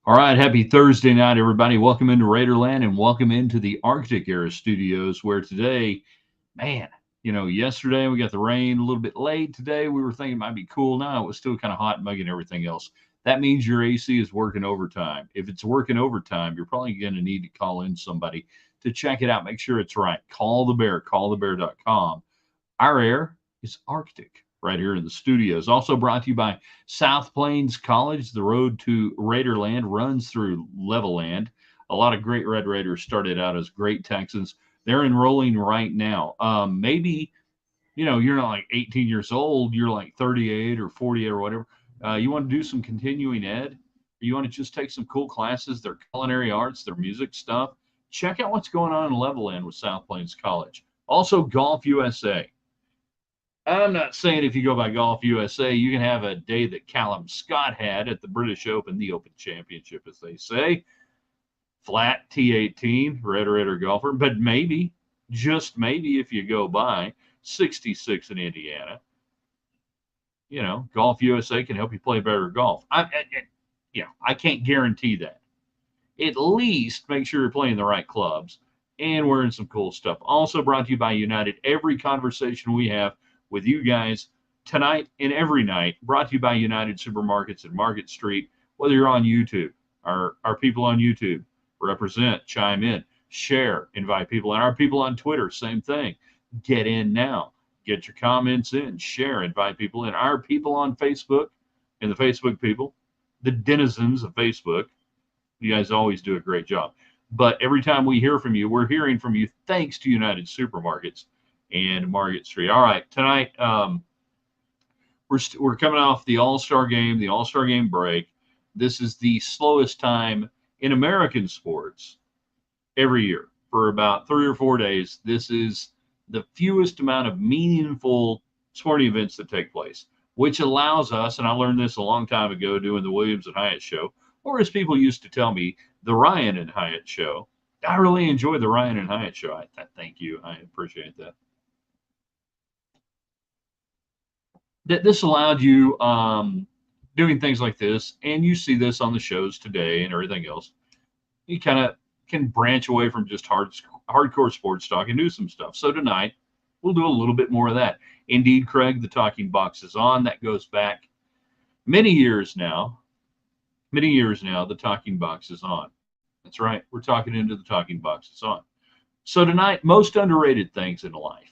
All right, happy Thursday night, everybody. Welcome into Raiderland and welcome into the Arctic Era Studios, where today, man, yesterday we got the rain a little bit late. Today we were thinking it might be cool. Now it was still kind of hot and muggy and everything else. That means your AC is working overtime. If it's working overtime, you're probably going to need to call in somebody to check it out, make sure it's right. Call the bear, callthebear.com. Our air is Arctic right here in the studios. Also brought to you by South Plains College. The road to Raiderland runs through Levelland. A lot of great Red Raiders started out as great Texans. They're enrolling right now. Maybe, you're not like 18 years old, you're like 38 or 40 or whatever. You want to do some continuing ed? You want to just take some cool classes, their culinary arts, their music stuff? Check out what's going on in Levelland with South Plains College. Also, Golf USA. I'm not saying if you go by Golf USA, you can have a day that Callum Scott had at the British Open, the Open Championship, as they say. Flat T18, Red Raider golfer, but maybe, just maybe, if you go by 66 in Indiana, Golf USA can help you play better golf. I can't guarantee that. At least make sure you're playing the right clubs and wearing some cool stuff. Also brought to you by United. Every conversation we have with you guys tonight and every night brought to you by United Supermarkets and Market Street. Whether you're on YouTube, our people on YouTube represent, chime in, share, invite people, and our people on Twitter, same thing. Get in now. Get your comments in, share, invite people in. Our people on Facebook and the Facebook people, the denizens of Facebook, you guys always do a great job. But every time we hear from you, we're hearing from you thanks to United Supermarkets and Market Street. All right, tonight we're coming off the All-Star game, break. This is the slowest time in American sports every year for about 3 or 4 days. This is the fewest amount of meaningful sporting events that take place, which allows us, and I learned this a long time ago doing the Williams and Hyatt show, or as people used to tell me, the Ryan and Hyatt show. I really enjoy the Ryan and Hyatt show. Thank you. I appreciate that. This allowed you doing things like this, and you see this on the shows today and everything else. You kind of can branch away from just hardcore sports talk and do some stuff. So tonight we'll do a little bit more of that. Indeed, Craig, the talking box is on. That goes back many years now. Many years now, the talking box is on. That's right. We're talking into the talking box. It's on. So tonight, most underrated things in life.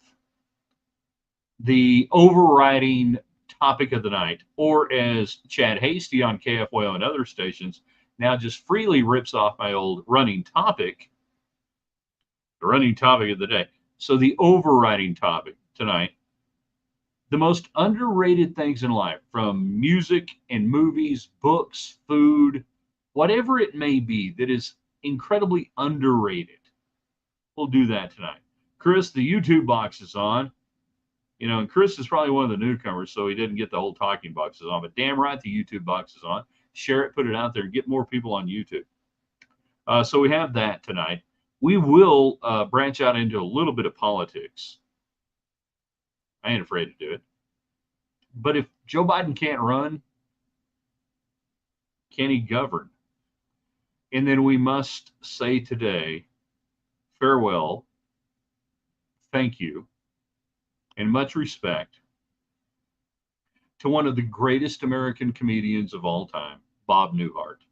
The overriding topic of the night, or as Chad Hasty on KFYO and other stations now just freely rips off my old running topic, the running topic of the day. So the overriding topic tonight, the most underrated things in life, from music and movies, books, food, whatever it may be that is incredibly underrated. We'll do that tonight. Chris, the YouTube box is on. And Chris is probably one of the newcomers, so he didn't get the whole talking boxes on. But damn right, the YouTube box is on. Share it, put it out there, get more people on YouTube. So we have that tonight. We will branch out into a little bit of politics. I ain't afraid to do it. But if Joe Biden can't run, can he govern? And then we must say today, farewell, thank you, and much respect to one of the greatest American comedians of all time, Bob Newhart.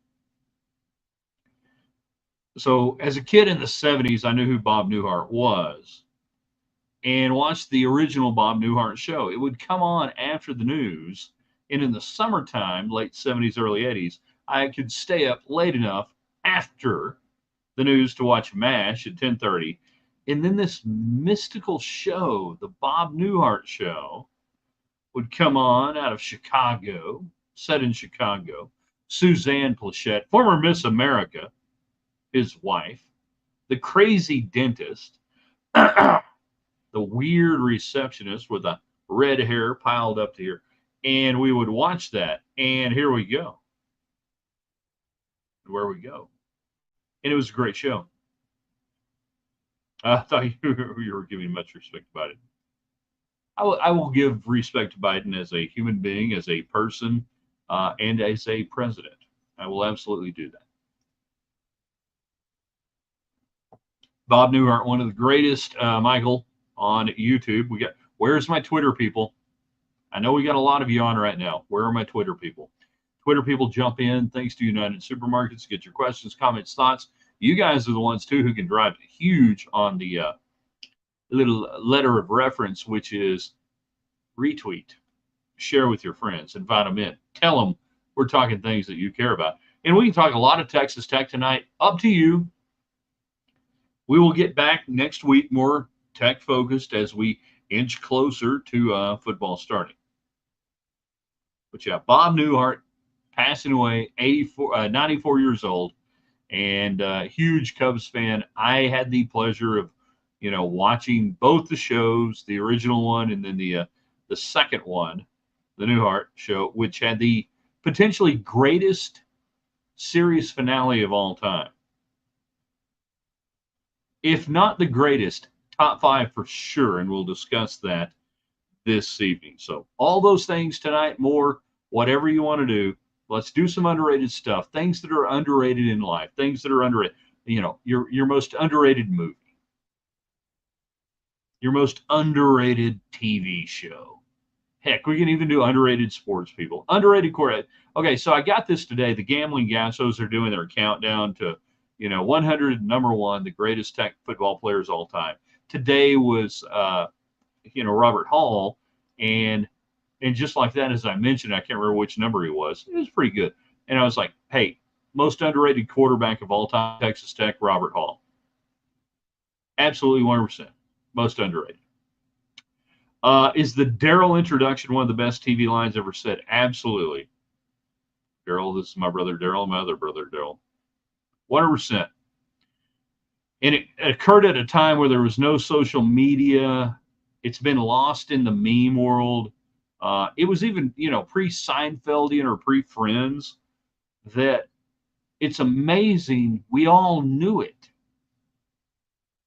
So as a kid in the 70s, I knew who Bob Newhart was and watched the original Bob Newhart show. It would come on after the news. And in the summertime, late 70s, early 80s, I could stay up late enough after the news to watch MASH at 10:30. And then this mystical show, the Bob Newhart show, would come on out of Chicago, set in Chicago. Suzanne Pleshette, former Miss America, his wife, the crazy dentist, the weird receptionist with the red hair piled up to here. And we would watch that. And here we go. Where we go. And it was a great show. I thought you were giving much respect to Biden. I will give respect to Biden as a human being, as a person, and as a president. I will absolutely do that. Bob Newhart, one of the greatest, Michael, on YouTube. We got, where's my Twitter people? I know we got a lot of you on right now. Where are my Twitter people? Twitter people, jump in. Thanks to United Supermarkets. Get your questions, comments, thoughts. You guys are the ones, too, who can drive huge on the little letter of reference, which is retweet, share with your friends, invite them in. Tell them we're talking things that you care about. And we can talk a lot of Texas Tech tonight. Up to you. We will get back next week more Tech focused as we inch closer to football starting. But yeah, Bob Newhart passing away, 94 years old, and huge Cubs fan. I had the pleasure of, watching both the shows, the original one and then the second one, the Newhart show, which had the potentially greatest series finale of all time. If not the greatest, top 5 for sure, and we'll discuss that this evening. So all those things tonight, more, whatever you want to do. Let's do some underrated stuff, things that are underrated in life, things that are underrated. Your most underrated movie, your most underrated TV show. Heck, we can even do underrated sports people. Underrated quarterback. Okay, so I got this today. The Gambling Gassos are doing their countdown to, 100, number one, the greatest Tech football players all time. Today was, Robert Hall, and just like that, as I mentioned, I can't remember which number he was. It was pretty good. And I was like, hey, most underrated quarterback of all time, Texas Tech, Robert Hall. Absolutely 100%. Most underrated. Is the Daryl introduction one of the best TV lines ever said? Absolutely. Daryl, this is my brother Daryl, my other brother Daryl. 100%. And it occurred at a time where there was no social media. It's been lost in the meme world. It was even, pre-Seinfeldian or pre-Friends, that it's amazing we all knew it.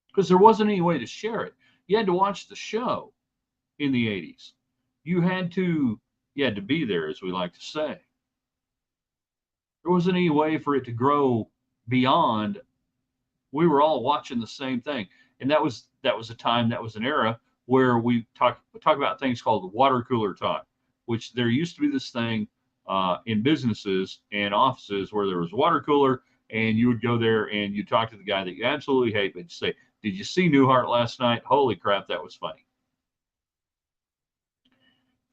Because there wasn't any way to share it. You had to watch the show in the 80s. You had to be there, as we like to say. There wasn't any way for it to grow beyond. We were all watching the same thing. And that was a time, that was an era where we talk about things called water cooler talk, which there used to be this thing in businesses and offices where there was a water cooler, and you would go there and you talk to the guy that you absolutely hate, but you say, did you see Newhart last night? Holy crap, that was funny.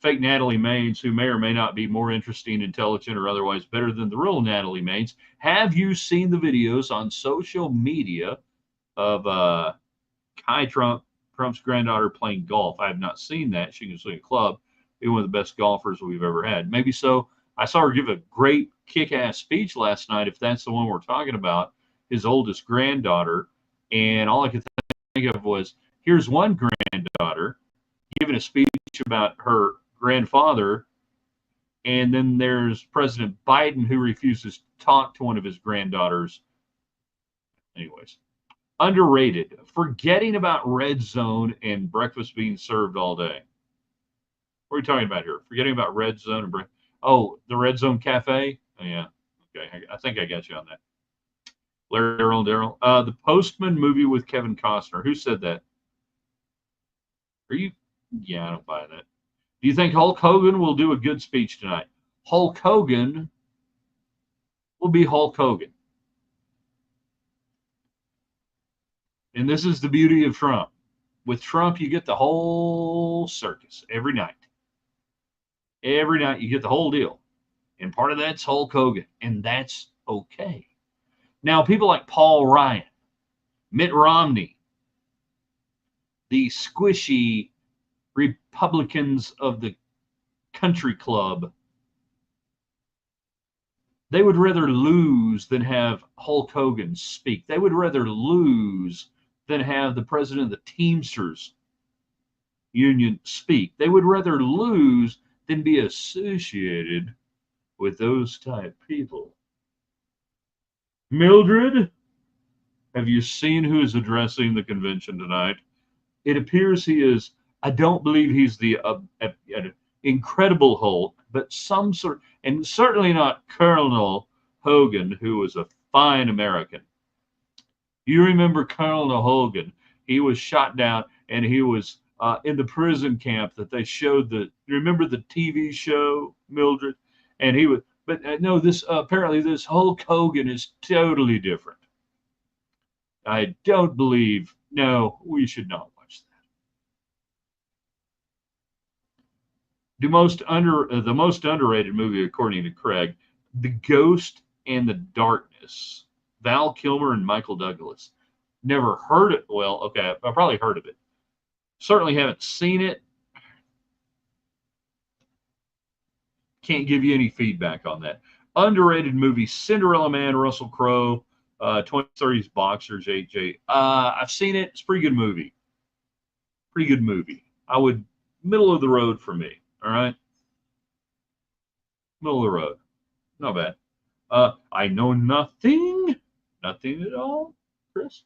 Fake Natalie Maines, who may or may not be more interesting, intelligent, or otherwise better than the real Natalie Maines. Have you seen the videos on social media of Kai Trump's granddaughter playing golf? I have not seen that. She can swing a club. Be one of the best golfers we've ever had. Maybe so. I saw her give a great kick-ass speech last night, if that's the one we're talking about, his oldest granddaughter. And all I could think of was, here's one granddaughter giving a speech about her grandfather, and then there's President Biden, who refuses to talk to one of his granddaughters. Anyways, underrated. Forgetting about Red Zone and breakfast being served all day. What are we talking about here? Forgetting about Red Zone and breakfast. Oh, the Red Zone Cafe? Oh, yeah. Okay, I think I got you on that. Larry Daryl. The Postman movie with Kevin Costner. Who said that? Are you? Yeah, I don't buy that. Do you think Hulk Hogan will do a good speech tonight? Hulk Hogan will be Hulk Hogan. And this is the beauty of Trump. With Trump, you get the whole circus every night. Every night you get the whole deal. And part of that's Hulk Hogan. And that's okay. Now, people like Paul Ryan, Mitt Romney, the squishy Republicans of the country club, they would rather lose than have Hulk Hogan speak. They would rather lose than have the president of the Teamsters Union speak. They would rather lose than be associated with those type people. Mildred, have you seen who is addressing the convention tonight? It appears he is, I don't believe he's the Incredible Hulk, but some sort, and certainly not Colonel Hogan, who was a fine American. You remember Colonel Hogan? He was shot down, and he was in the prison camp that they showed the. You remember the TV show, Mildred? And he was, but no, this apparently this Hulk Hogan is totally different. I don't believe. No, we should not watch that. The most underrated movie according to Craig, The Ghost and the Darkness. Val Kilmer and Michael Douglas. Never heard it. Well, okay, I probably heard of it. Certainly haven't seen it. Can't give you any feedback on that. Underrated movie, Cinderella Man, Russell Crowe, 2030s Boxers, AJ. I've seen it. It's a pretty good movie. Pretty good movie. I would, middle of the road for me. All right. Middle of the road. Not bad. I know nothing. Nothing at all, Chris.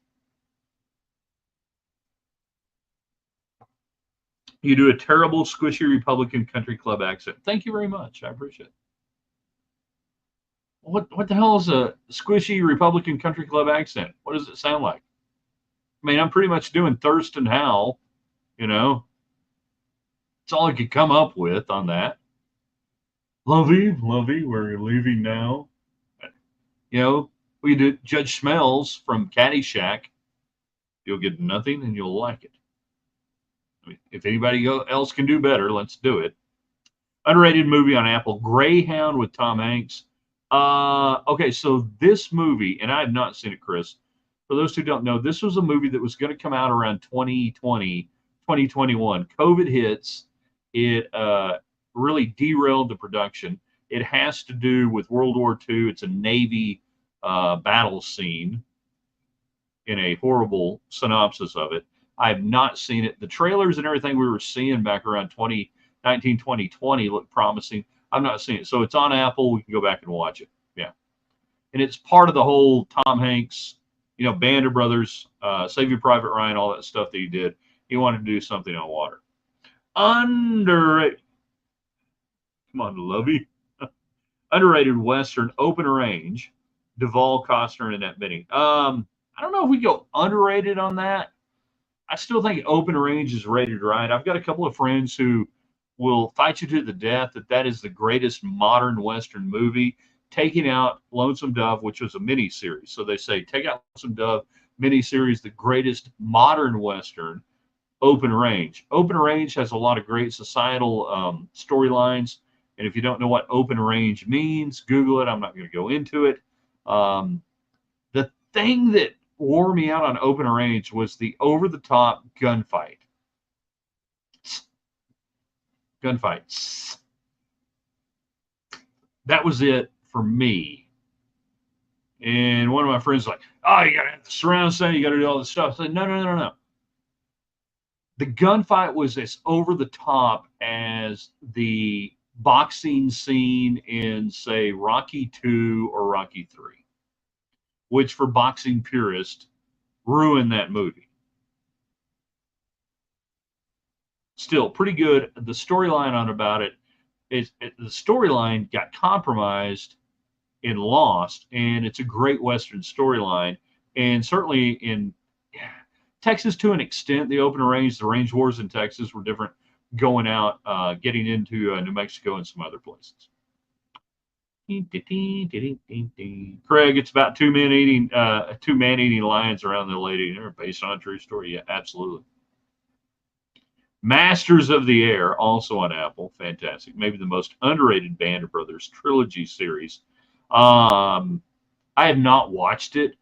You do a terrible, squishy Republican country club accent. Thank you very much. I appreciate it. What the hell is a squishy Republican country club accent? What does it sound like? I mean, I'm pretty much doing Thurston Howell, you know. It's all I could come up with on that. Lovey, Lovey, we're leaving now. You know, we did Judge Smells from Caddyshack. You'll get nothing and you'll like it. I mean, if anybody else can do better, let's do it. Underrated movie on Apple, Greyhound with Tom Hanks. Okay, so this movie, and I have not seen it, Chris. For those who don't know, this was a movie that was going to come out around 2020, 2021. COVID hits. It really derailed the production. It has to do with World War II. It's a Navy battle scene in a horrible synopsis of it. I have not seen it. The trailers and everything we were seeing back around 2019, 2020 looked promising. I've not seen it. So it's on Apple. We can go back and watch it. Yeah. And it's part of the whole Tom Hanks, Band of Brothers, Saving Private Ryan, all that stuff that he did. He wanted to do something on water. Underrated. Come on, Lovey. Underrated Western, Open Range, Duvall, Costner, and Annette Bening. I don't know if we go underrated on that. I still think Open Range is rated right. I've got a couple of friends who will fight you to the death that that is the greatest modern Western movie, taking out Lonesome Dove, which was a mini series. So they say, take out Lonesome Dove mini series, the greatest modern Western, Open Range. Open Range has a lot of great societal storylines. And if you don't know what Open Range means, Google it. I'm not going to go into it. The thing that wore me out on Open Range was the over the top gunfight. Gunfights. That was it for me. And one of my friends was like, oh, you got to have the surround sound, you got to do all this stuff. I said, no. The gunfight was as over the top as the boxing scene in, say, Rocky 2 or Rocky 3, which for boxing purists ruined that movie. Still pretty good. The storyline on about it is the storyline got compromised in Lost, and it's a great Western storyline. And certainly in Texas, to an extent, the open range, the range wars in Texas were different going out, getting into New Mexico and some other places. Craig, it's about two man eating lions around the lady. They're based on a true story. Yeah, absolutely. Masters of the Air, also on Apple. Fantastic. Maybe the most underrated Band of Brothers trilogy series. I have not watched it,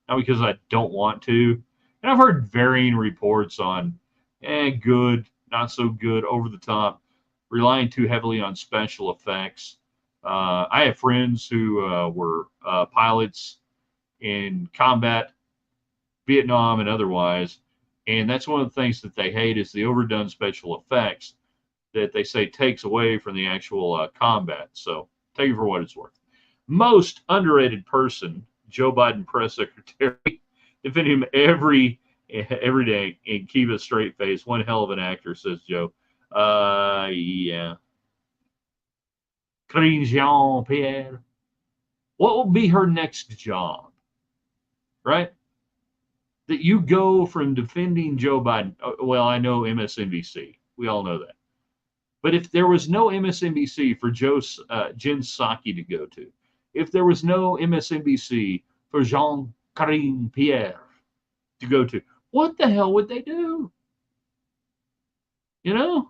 not because I don't want to. And I've heard varying reports on good, not so good, over the top, relying too heavily on special effects. I have friends who were pilots in combat, Vietnam and otherwise, and that's one of the things that they hate is the overdone special effects that they say takes away from the actual combat. So take it for what it's worth. Most underrated person, Joe Biden press secretary, defend him every day and keep a straight face. One hell of an actor, says Joe. Yeah. Karine Jean-Pierre. What will be her next job? Right? that you go from defending Joe Biden. Well, I know MSNBC. We all know that. But if there was no MSNBC for Jen Psaki to go to, if there was no MSNBC for Jean-Karine Pierre to go to, what the hell would they do? You know?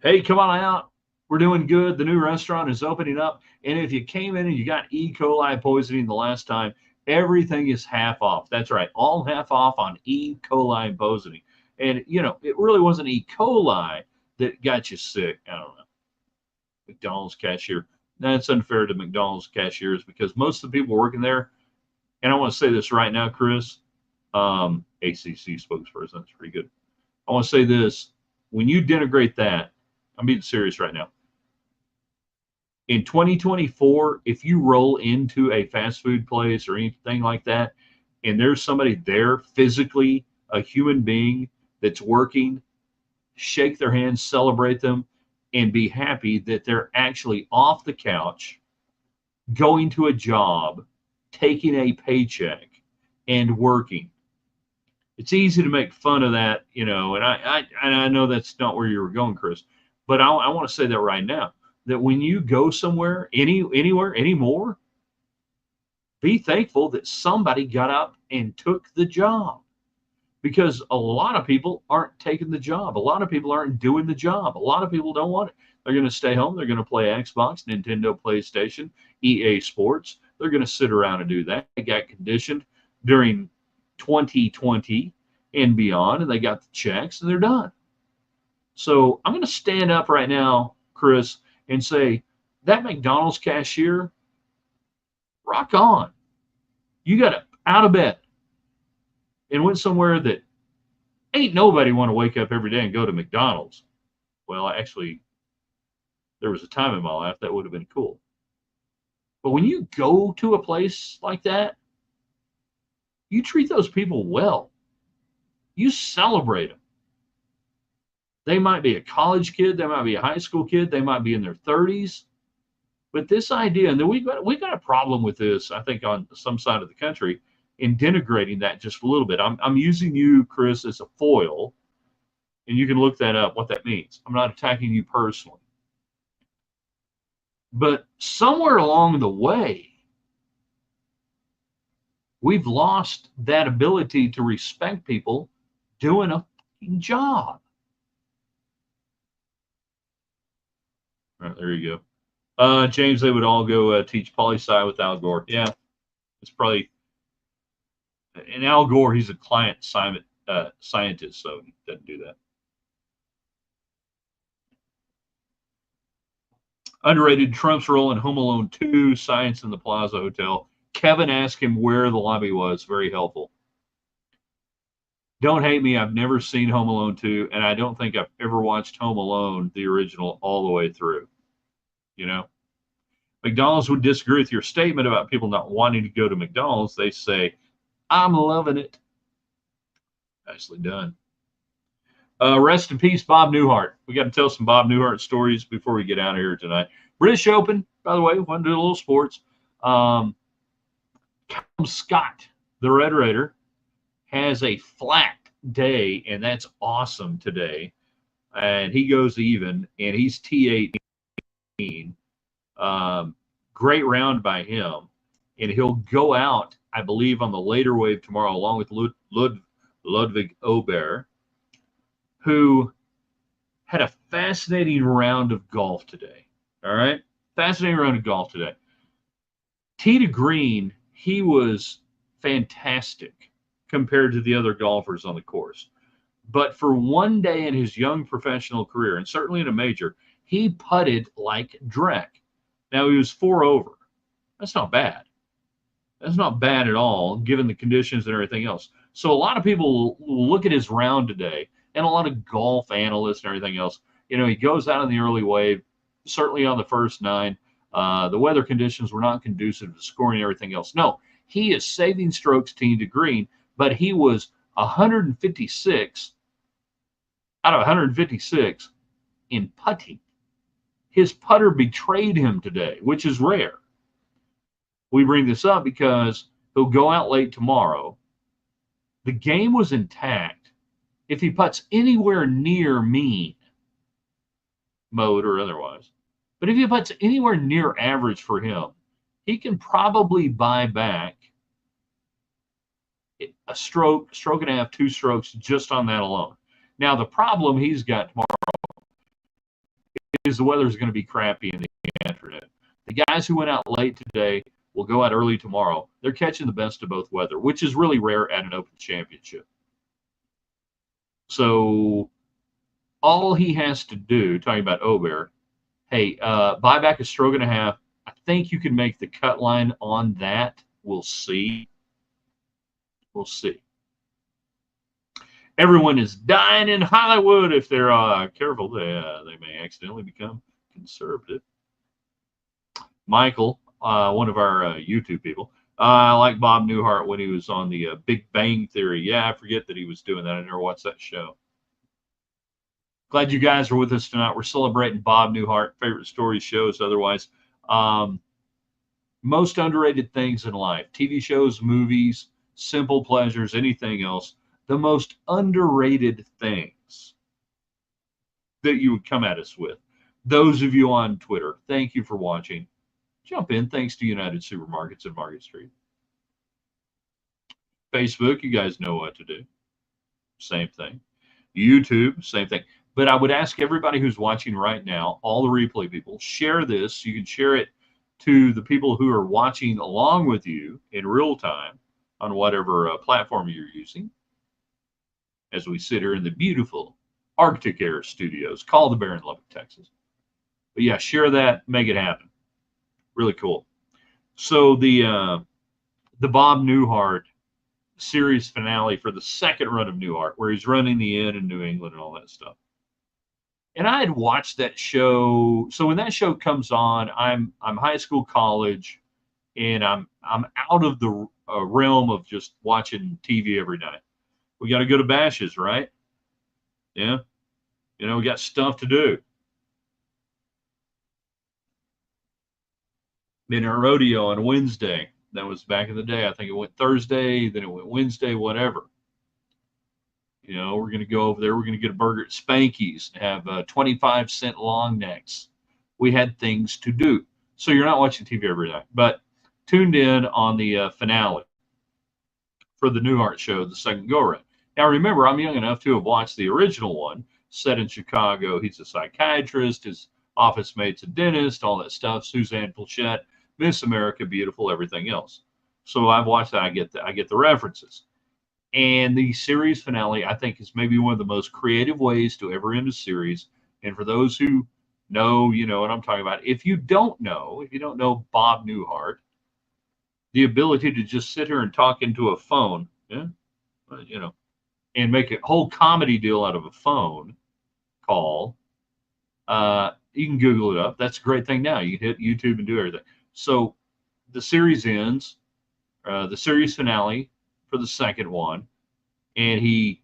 Hey, come on out. We're doing good. The new restaurant is opening up. And if you came in and you got E. coli poisoning the last time, everything is half off. That's right. All half off on E. coli poisoning. And, you know, it really wasn't E. coli that got you sick. I don't know. McDonald's cashier. That's unfair to McDonald's cashiers because most of the people working there, and I want to say this right now, Chris, ACC spokesperson, that's pretty good. I want to say this. When you denigrate that, I'm being serious right now. In 2024, if you roll into a fast food place or anything like that, and there's somebody there physically, a human being that's working, shake their hands, celebrate them, and be happy that they're actually off the couch, going to a job, taking a paycheck, and working. It's easy to make fun of that, you know, and I know that's not where you were going, Chris, but I want to say that right now, that when you go somewhere, anywhere, anymore, be thankful that somebody got up and took the job, because a lot of people aren't taking the job. A lot of people aren't doing the job. A lot of people don't want it. They're going to stay home. They're going to play Xbox, Nintendo, PlayStation, EA Sports. They're going to sit around and do that. They got conditioned during 2020 and beyond, and they got the checks, and they're done. So I'm going to stand up right now, Chris, and say, that McDonald's cashier, rock on. You got out of bed and went somewhere that ain't nobody want to wake up every day and go to McDonald's. Well, actually, there was a time in my life that would have been cool. But when you go to a place like that, you treat those people well. You celebrate them. They might be a college kid, they might be a high school kid, they might be in their 30s. But this idea, and then we've got a problem with this, I think, on some side of the country, in denigrating that just a little bit. I'm using you, Chris, as a foil, and you can look that up, what that means. I'm not attacking you personally. But somewhere along the way, we've lost that ability to respect people doing a job. All right, there you go. James, they would all go teach poli-sci with Al Gore. Yeah, it's probably. And Al Gore, he's a client scientist, so he doesn't do that. Underrated, Trump's role in Home Alone 2, Science in the Plaza Hotel. Kevin asked him where the lobby was. Very helpful. Don't hate me. I've never seen Home Alone 2, and I don't think I've ever watched Home Alone, the original, all the way through. You know? McDonald's would disagree with your statement about people not wanting to go to McDonald's. They say, I'm loving it. Nicely done. Rest in peace, Bob Newhart. We got to tell some Bob Newhart stories before we get out of here tonight. British Open, by the way, want to do a little sports. Callum Scott, the Red Raider, has a flat day, and that's awesome today. And he goes even, and he's T18. Great round by him. And he'll go out, I believe, on the later wave tomorrow, along with Ludwig Ober, who had a fascinating round of golf today. All right? Fascinating round of golf today. Tee to green, he was fantastic compared to the other golfers on the course. But for one day in his young professional career, and certainly in a major, he putted like Drek. Now, he was 4 over. That's not bad. That's not bad at all, given the conditions and everything else. So a lot of people will look at his round today, and a lot of golf analysts and everything else. You know, he goes out in the early wave, certainly on the first 9. The weather conditions were not conducive to scoring and everything else. No, he is saving strokes tee to green, but he was 156 out of 156 in putting. His putter betrayed him today, which is rare. We bring this up because He'll go out late tomorrow. The game was intact. If he puts anywhere near mean mode or otherwise, but if he puts anywhere near average for him, he can probably buy back a stroke, stroke and a half, 2 strokes just on that alone. Now, the problem he's got tomorrow is the weather's going to be crappy in the afternoon. The guys who went out late today will go out early tomorrow. They're catching the best of both weather, which is really rare at an Open Championship. So all he has to do, talking about Aubert, hey, buy back a stroke and a half. I think you can make the cut line on that. We'll see. We'll see. Everyone is dying in Hollywood. If they're careful, they may accidentally become conservative. Michael, one of our YouTube people, I like Bob Newhart when he was on the Big Bang Theory. Yeah, I forget that he was doing that. I never watched that show. Glad you guys are with us tonight. We're celebrating Bob Newhart, favorite stories, shows, otherwise. Most underrated things in life, TV shows, movies, simple pleasures, anything else. The most underrated things that you would come at us with. Those of you on Twitter, thank you for watching. Jump in. Thanks to United Supermarkets and Market Street. Facebook, you guys know what to do. Same thing. YouTube, same thing. But I would ask everybody who's watching right now, all the replay people, share this. You can share it to the people who are watching along with you in real time on whatever platform you're using. As we sit here in the beautiful Arctic Air Studios, call the Bear in Lubbock, Texas. But yeah, share that, make it happen. Really cool. So the Bob Newhart series finale for the second run of Newhart, where he's running the inn in New England and all that stuff. And I had watched that show. So when that show comes on, I'm high school, college, and I'm out of the realm of just watching TV every night. We got to go to bashes, right? Yeah. You know, we got stuff to do. Been at rodeo on Wednesday. That was back in the day. I think it went Thursday, then it went Wednesday, whatever. You know, we're going to go over there. We're going to get a burger at Spanky's and have 25-cent long necks. We had things to do. So you're not watching TV every night, but tuned in on the finale for the Newhart show, the second go-around. Now, remember, I'm young enough to have watched the original one, set in Chicago. He's a psychiatrist. His office mate's a dentist, all that stuff. Suzanne Plachette, Miss America, beautiful, everything else. So I've watched that. I get the references. And the series finale, I think, is maybe one of the most creative ways to ever end a series. And for those who know, you know what I'm talking about. If you don't know Bob Newhart, the ability to just sit here and talk into a phone, yeah, you know, and make a whole comedy deal out of a phone call. You can Google it up. That's a great thing now. You can hit YouTube and do everything. So the series ends, the series finale for the second one, and he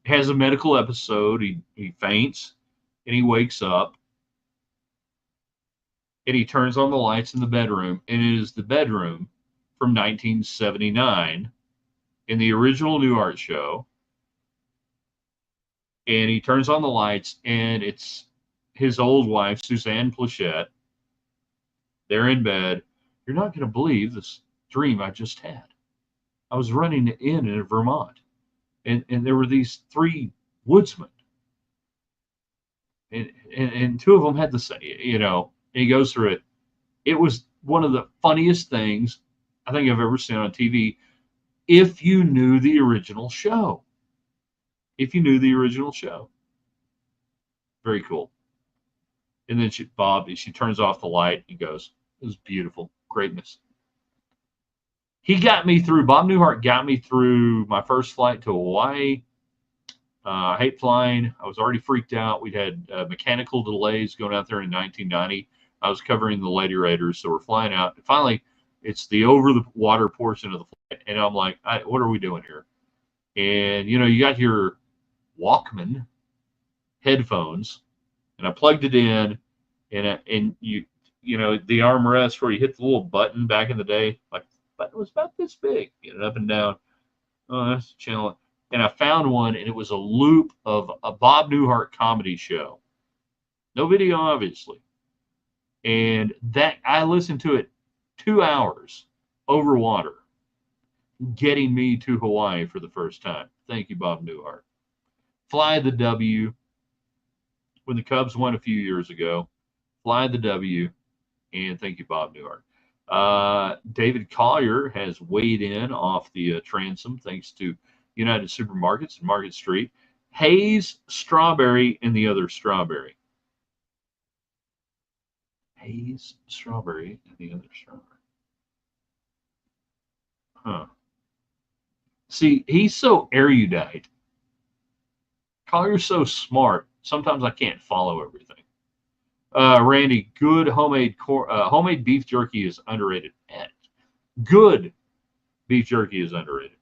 has a medical episode. He faints, and he wakes up, and he turns on the lights in the bedroom, and it is the bedroom from 1979 in the original Newhart show. And he turns on the lights, and it's his old wife, Suzanne Plachette. They're in bed. You're not going to believe this dream I just had. I was running an inn in Vermont, and there were these 3 woodsmen. And 2 of them had the same, you know, and he goes through it. It was one of the funniest things I think I've ever seen on TV. If you knew the original show. If you knew the original show. Very cool. And then she turns off the light and goes, it was beautiful. Greatness. He got me through, Bob Newhart got me through my first flight to Hawaii. I hate flying. I was already freaked out. We'd had mechanical delays going out there in 1990. I was covering the Lady Raiders, so we're flying out. And finally, it's the over-the-water portion of the flight. And I'm like, what are we doing here? And, you know, you got your Walkman headphones, and I plugged it in, and you know, the armrest where you hit the little button back in the day, like but it was about this big, up and down. Oh, that's the channel. And I found one, and it was a loop of a Bob Newhart comedy show. No video, obviously. And that I listened to it 2 hours over water, getting me to Hawaii for the first time. Thank you, Bob Newhart. Fly the W. When the Cubs won a few years ago, fly the W. And thank you, Bob Newhart. David Collier has weighed in off the transom thanks to United Supermarkets and Market Street. Hayes strawberry and the other strawberry. Hayes strawberry and the other strawberry. Huh. See, he's so erudite. Collier's so smart. Sometimes I can't follow everything. Randy, good homemade beef jerky is underrated. Good beef jerky is underrated.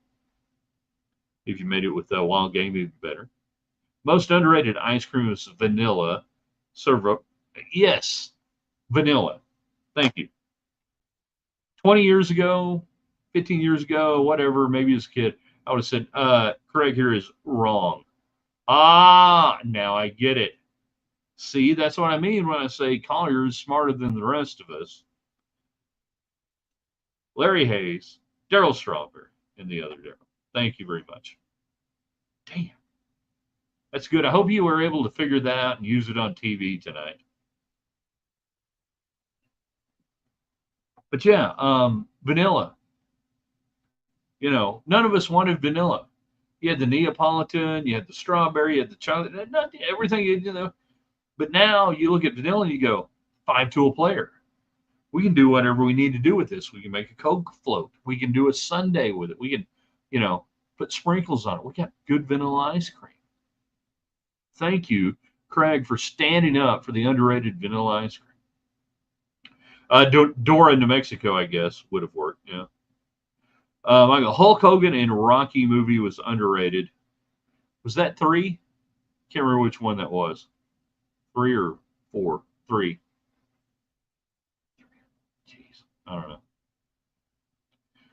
If you made it with wild game, even better. Most underrated ice cream is vanilla. Yes, vanilla. Thank you. 20 years ago, 15 years ago, whatever, maybe as a kid, I would have said, Craig here is wrong. Now I get it. See, that's what I mean when I say Collier is smarter than the rest of us. Larry Hayes, Daryl Strawberry, and the other Daryl. Thank you very much. Damn. That's good. I hope you were able to figure that out and use it on TV tonight. But yeah, vanilla. None of us wanted vanilla. You had the Neapolitan, you had the strawberry, you had the chocolate, not everything, But now you look at vanilla and you go, 5-tool player. We can do whatever we need to do with this. We can make a Coke float. We can do a sundae with it. We can, put sprinkles on it. We got good vanilla ice cream. Thank you, Craig, for standing up for the underrated vanilla ice cream. Dora, New Mexico, I guess, would have worked. Yeah. Michael, Hulk Hogan in Rocky movie was underrated. Was that 3? Can't remember which one that was. 3 or 4? 3. Jeez, I don't know.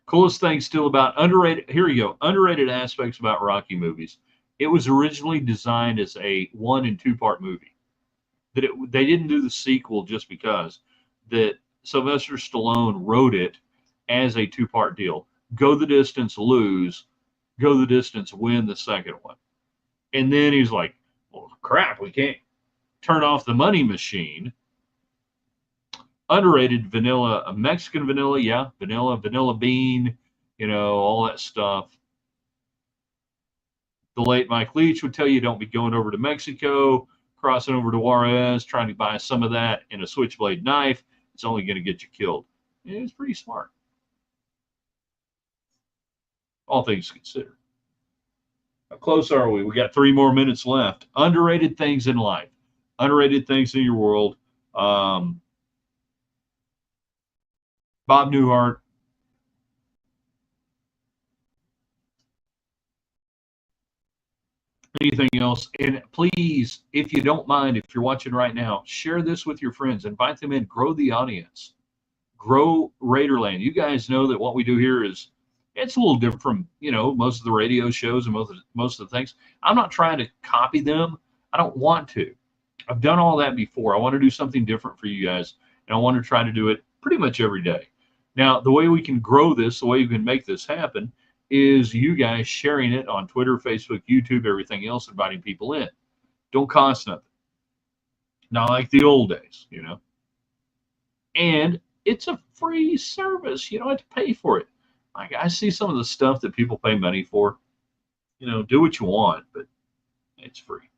Coolest thing still about underrated. Here you go. Underrated aspects about Rocky movies. It was originally designed as a 1 and 2 part movie. They didn't do the sequel just because. That Sylvester Stallone wrote it as a 2-part deal. Go the distance, lose. Go the distance, win the second one. And then he's like, well, crap, we can't turn off the money machine. Underrated vanilla, Mexican vanilla, yeah, vanilla bean, all that stuff. The late Mike Leach would tell you don't be going over to Mexico, crossing over to Juarez, trying to buy some of that in a switchblade knife. It's only going to get you killed. It's pretty smart. All things considered. How close are we? We got 3 more minutes left. Underrated things in life. Underrated things in your world. Bob Newhart. Anything else? And please, if you don't mind, if you're watching right now, share this with your friends. Invite them in. Grow the audience. Grow Raiderland. You guys know that what we do here is, it's a little different from, most of the radio shows and most of the things. I'm not trying to copy them. I don't want to. I've done all that before. I want to do something different for you guys, and I want to try to do it pretty much every day. Now, the way we can grow this, the way you can make this happen, is you guys sharing it on Twitter, Facebook, YouTube, everything else, inviting people in. Don't cost nothing. Not like the old days, And it's a free service. You don't have to pay for it. I see some of the stuff that people pay money for. Do what you want, but it's free.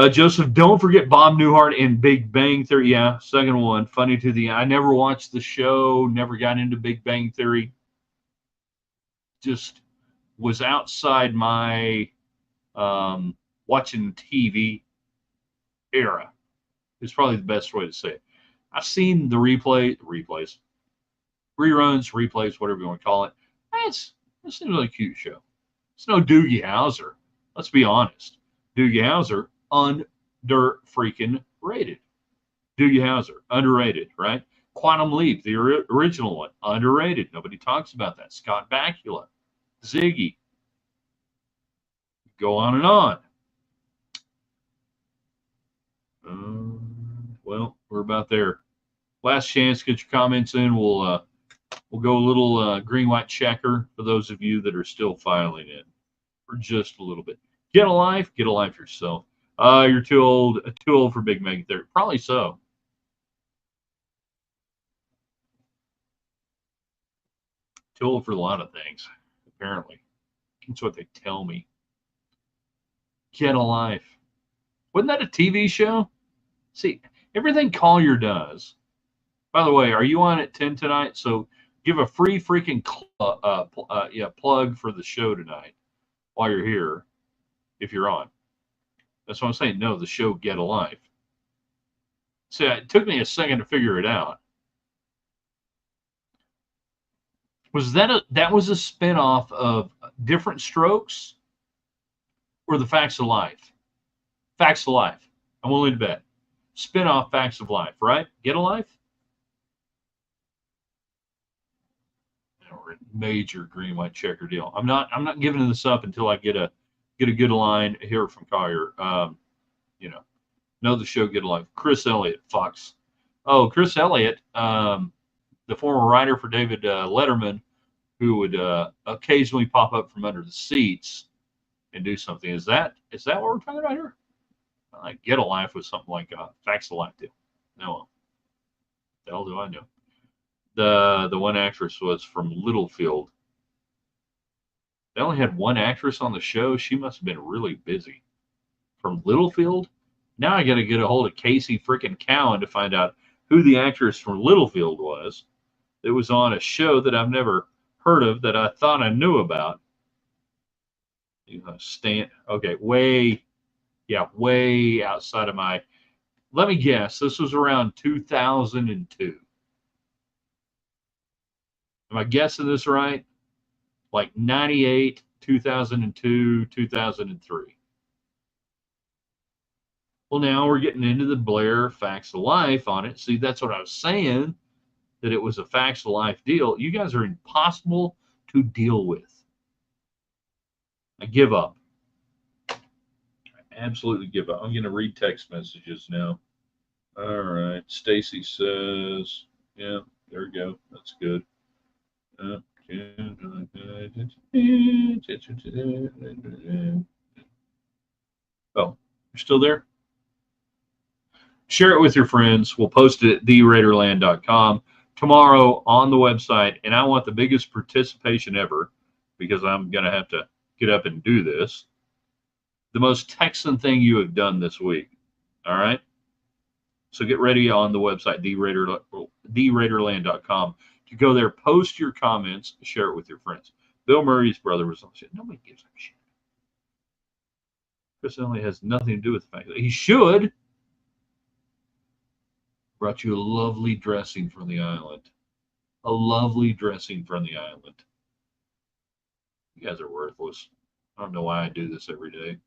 Joseph, don't forget Bob Newhart and Big Bang Theory. Yeah, second one. Funny to the I never watched the show, never got into Big Bang Theory. Just was outside my watching TV era. Is probably the best way to say it. I've seen the reruns, whatever you want to call it. It's a really cute show. It's no Doogie Howser. Let's be honest. Doogie Howser, under freaking rated. Doogie Howser, underrated, right? Quantum Leap, the original one, underrated. Nobody talks about that. Scott Bakula, Ziggy. Go on and on. Well, we're about there. Last chance, get your comments in. We'll go a little green white checker for those of you that are still filing in for just a little bit. Get a life yourself. You're too old for Big Mega Theory. Probably so. Too old for a lot of things, apparently. That's what they tell me. Get a life. Wasn't that a TV show? See, everything Collier does. By the way, are you on at 10 tonight? So give a free freaking plug for the show tonight while you're here, if you're on. That's what I'm saying. No, the show Get a Life. See, it took me a second to figure it out. Was that was a spinoff of Different Strokes or the Facts of Life? Facts of Life. I'm willing to bet. Spinoff Facts of Life, right? Get a Life? Major green white checker deal. I'm not giving this up until I get a good line here from Collier. Know the show Get a Life. Chris Elliott, Fox. Oh, Chris Elliott, the former writer for David Letterman, who would occasionally pop up from under the seats and do something. Is that what we're talking about here? Get a Life was something like Facts of Life deal. No, the hell do I know? The one actress was from Littlefield. They only had one actress on the show. She must have been really busy. From Littlefield? Now I got to get a hold of Casey freaking Cowan to find out who the actress from Littlefield was. It was on a show that I've never heard of that I thought I knew about. Okay, way outside of my. Let me guess. This was around 2002. Am I guessing this right? Like 98, 2002, 2003. Well, now we're getting into the Blair Facts of Life on it. See, that's what I was saying, that it was a Facts of Life deal. You guys are impossible to deal with. I give up. I absolutely give up. I'm going to read text messages now. All right. Stacy says, yeah, there we go. That's good. Oh, you're still there? Share it with your friends. We'll post it at theraiderland.com tomorrow on the website. And I want the biggest participation ever because I'm going to have to get up and do this. The most Texan thing you have done this week. All right. So get ready on the website, theraiderland.com, to go there, post your comments, share it with your friends. Bill Murray's brother was on shit. Nobody gives a shit. Chris Elliott has nothing to do with the fact that he should. Brought you a lovely dressing from the island. A lovely dressing from the island. You guys are worthless. I don't know why I do this every day.